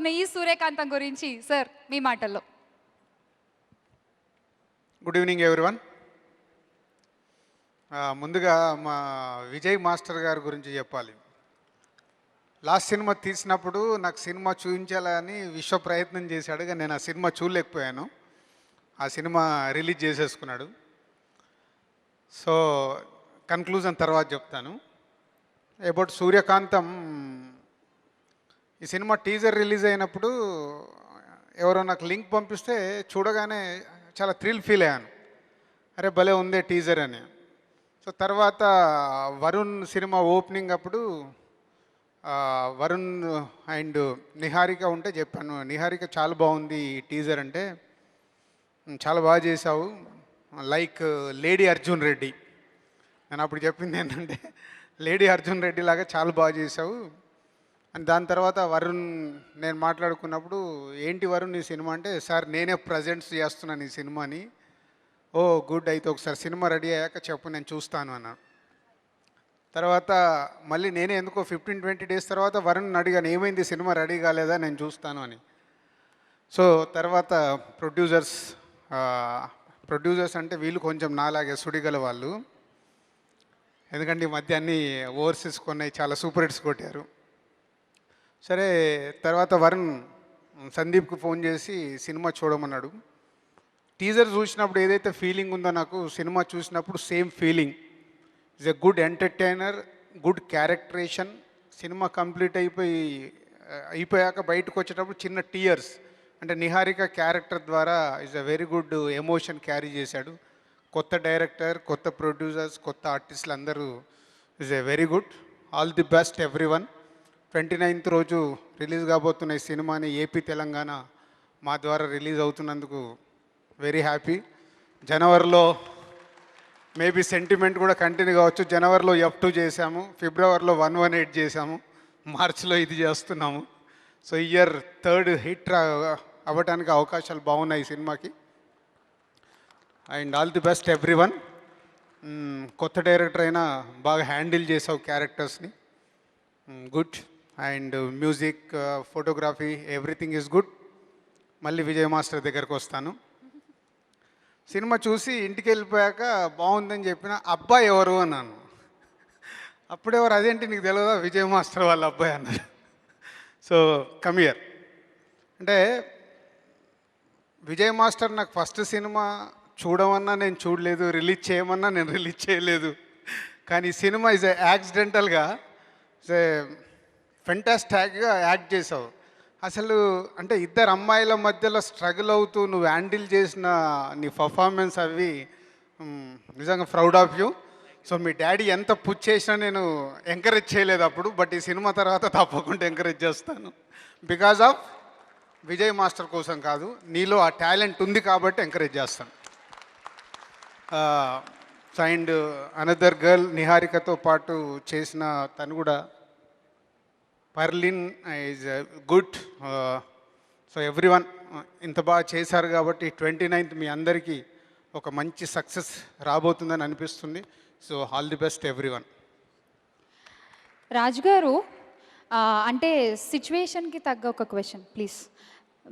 చూస్తున్న ఈ సూర్యకాంతం గురించి సార్ మీ మాటల్లో. Good evening everyone. ముందుగా మా విజయ్ మాస్టర్ గారి గురించి చెప్పాలి. లాస్ట్ సినిమా తీసినప్పుడు నాకు సినిమా చూపించాలని విశ్వ ప్రయత్నం చేశాడు, కానీ నేను ఆ సినిమా చూడలేకపోయాను. ఆ సినిమా రిలీజ్ చేసేసుకున్నాడు. సో కన్క్లూజన్ తర్వాత చెప్తాను. అబౌట్ సూర్యకాంతం, ఈ సినిమా టీజర్ రిలీజ్ అయినప్పుడు ఎవరో నాకు లింక్ పంపిస్తే చూడగానే చాలా థ్రిల్ ఫీల్ అయ్యాను. అరే భలే ఉందే టీజర్ అని. సో తర్వాత వరుణ్ సినిమా ఓపెనింగ్ అప్పుడు వరుణ్ అండ్ నిహారిక ఉంటే చెప్పాను, నిహారిక చాలా బాగుంది ఈ టీజర్ అంటే, చాలా బాగా చేశావు, లైక్ లేడీ అర్జున్ రెడ్డి. నేను అప్పుడు చెప్పింది ఏంటంటే లేడీ అర్జున్ రెడ్డి లాగా చాలా బాగా చేశావు అని. దాని తర్వాత వరుణ్ నేను మాట్లాడుకున్నప్పుడు, ఏంటి వరుణ్ ఈ సినిమా అంటే, సార్ నేనే ప్రజెంట్స్ చేస్తున్నాను ఈ సినిమాని. ఓ గుడ్, అయితే ఒకసారి సినిమా రెడీ అయ్యాక చెప్పు నేను చూస్తాను అన్నాను. తర్వాత మళ్ళీ నేనే ఎందుకో 15-20 డేస్ తర్వాత వరుణ్ అడిగాను, ఏమైంది సినిమా రెడీ కాలేదా, నేను చూస్తాను అని. సో తర్వాత ప్రొడ్యూసర్స్ అంటే వీళ్ళు కొంచెం నాలాగే సుడిగల వాళ్ళు, ఎందుకంటే ఈ మధ్య అన్నీ ఓవర్సీస్ కొన్నాయి, చాలా సూపర్ హిట్స్ కొట్టారు. సరే తర్వాత వరుణ్ సందీప్కి ఫోన్ చేసి సినిమా చూడమన్నాడు. టీజర్ చూసినప్పుడు ఏదైతే ఫీలింగ్ ఉందో నాకు సినిమా చూసినప్పుడు same feeling. It's a good entertainer, good characterisation. Cinema complete అయిపోయాక బయటకు వచ్చేటప్పుడు చిన్న టీయర్స్, అంటే నిహారిక క్యారెక్టర్ ద్వారా it's a very good emotion carry చేశాడు. కొత్త డైరెక్టర్, కొత్త ప్రొడ్యూసర్స్, కొత్త ఆర్టిస్టులు అందరూ it's a very good. All the best everyone. 29th రోజు రిలీజ్ కాబోతున్న ఈ సినిమాని ఏపీ తెలంగాణ మా ద్వారా రిలీజ్ అవుతున్నందుకు వెరీ హ్యాపీ. జనవరిలో మేబీ సెంటిమెంట్ కూడా కంటిన్యూ కావచ్చు. జనవరిలో F2 చేశాము, ఫిబ్రవరిలో 118 చేశాము, మార్చిలో ఇది చేస్తున్నాము. సో ఇయర్ 3rd హిట్ అవ్వడానికి అవకాశాలు బాగున్నాయి ఈ సినిమాకి. And all the best everyone. కొత్త డైరెక్టర్ అయినా బాగా హ్యాండిల్ చేసావు క్యారెక్టర్స్ని, good. And music, photography, everything is good. మళ్ళీ విజయ్ మాస్టర్ దగ్గరకు వస్తాను. సినిమా చూసి ఇంటికి వెళ్ళిపోయాక బాగుందని చెప్పిన అబ్బాయి ఎవరు అన్నాను. అప్పుడెవరు, అదేంటి నీకు తెలియదా, విజయ్ మాస్టర్ వాళ్ళ అబ్బాయి అన్నారు. So come here. అంటే విజయ్ మాస్టర్ నాకు ఫస్ట్ సినిమా చూడమన్నా నేను చూడలేదు, రిలీజ్ చేయమన్నా నేను రిలీజ్ చేయలేదు. కానీ ఈ సినిమా ఈజ్ యాక్సిడెంటల్గా ఫెంటాస్టిక్గా యాక్ట్ చేసావు. అసలు అంటే ఇద్దరు అమ్మాయిల మధ్యలో స్ట్రగుల్ అవుతూ నువ్వు హ్యాండిల్ చేసిన నీ పర్ఫార్మెన్స్ అవి నిజంగా proud of you. So me daddy ఎంత పుష్ చేసినా నేను ఎంకరేజ్ చేయలేదు అప్పుడు, బట్ ఈ సినిమా తర్వాత తప్పకుండా ఎంకరేజ్ చేస్తాను. బికాజ్ ఆఫ్ విజయ్ మాస్టర్ కోసం కాదు, నీలో ఆ టాలెంట్ ఉంది కాబట్టి ఎంకరేజ్ చేస్తాను. అండ్ అనదర్ గర్ల్ నిహారికతో పాటు చేసిన తను కూడా పర్లిన్ ఈజ్ గుడ్. సో ఎవ్రీవన్ ఇంత బాగా చేశారు కాబట్టి 29th మీ అందరికీ ఒక మంచి సక్సెస్ రాబోతుందని అనిపిస్తుంది. So all the best everyone. Raju garu, అంటే సిచ్యువేషన్కి తగ్గ ఒక క్వశ్చన్ ప్లీజ్.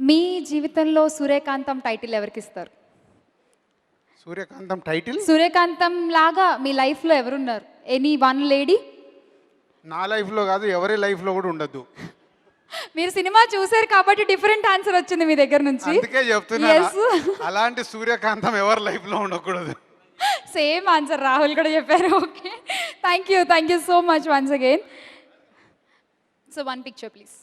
మీ జీవితంలో సూర్యకాంతం టైటిల్ ఎవరికి ఇస్తారు? సూర్యకాంతం టైటిల్? సూర్యకాంతం లాగా మీ లైఫ్లో ఎవరున్నారు? Any one lady? నా లైఫ్లో కాదు, ఎవరి లైఫ్లో కూడా ఉండద్దు. మీరు సినిమా చూసారు కాబట్టి డిఫరెంట్ ఆన్సర్ వచ్చింది మీ దగ్గర నుంచి, అందుకే చెప్తున్నా. అలాంటి సూర్యకాంతం ఎవరి లైఫ్లో ఉండకూడదు. సేమ్ ఆన్సర్ రాహుల్ కూడా చెప్పారు. Okay, thank you so much once again. So one picture please.